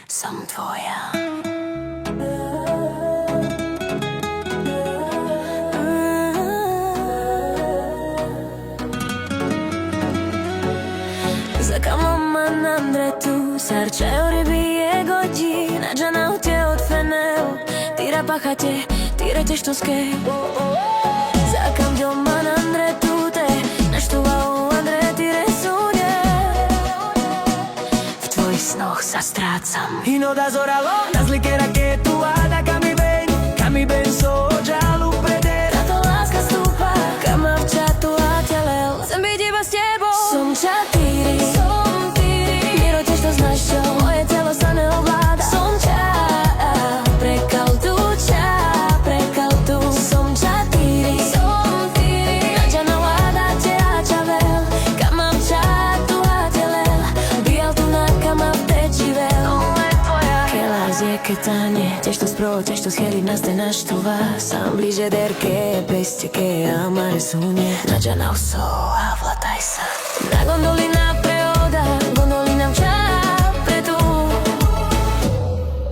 som tvoja. За камоман Андрету Сарчао рибие година Джанау те от фенео Тира пахате, тира те што ске За камдьоман Андрету те Наштувау Андре тире суне В твоих снох sa strácam Y no da zoralo, nas ligera que tu ada Kami ben so jalu preder Táto láska stúpa, kam ma včatu a telel Chcem byť iba s tebou Som čatýri, Miro tiež to znáš čo Moje telo sa neovláda Som prekal tu Som čatýri, Nadža navládate a čavel Kam mám včatu a telel Bijal tu na kam ma vtečivel Kelas je ketanie Tiež to spro, tiež to scheliť nás te naštúva Sám blíže derke, bez teke a mare súne Nadža na uso a vlataj sa Na gondolina preoda, gondolina vča pretu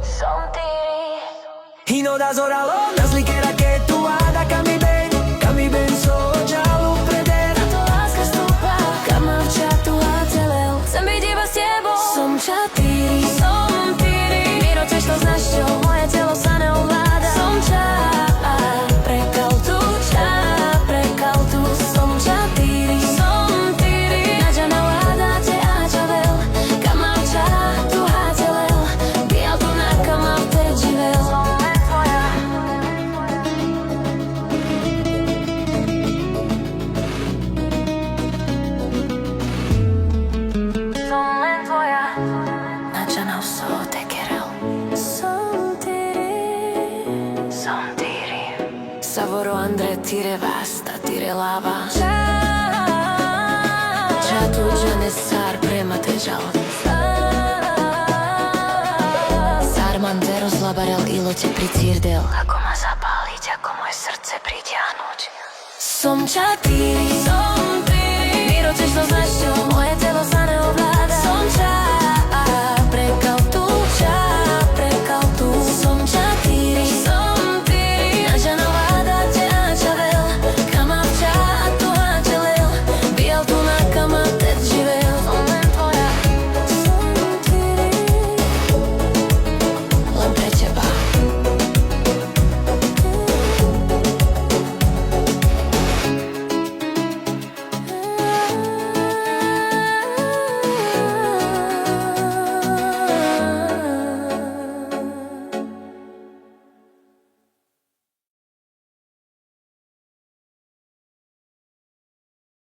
Som tyri Y no da zoralo, nas ligera que tu ada Kami ben so jalu preder Táto láska stúpa, kam ma včatu a telel Chcem byť iba s tebou Som čatýri, Miro tiež to znáš čo Moje telo sa neovláda Som prekal tu Som čatýri, Nadža navládate a čavel Kam mám včatu a telel Bijal tu na kam ma vtečivel Som len tvoja Som len tvoja Nadža na uso te kerel Som tyri Savoro Andre tire vasta, tire lava Čatu džane sar prema te žal Sar mande rozlabarel ilo te pricirdel Ako ma zapáliť, ako moje srdce pritiahnuť Som čatýri, Miro tiež to znáš čo Moje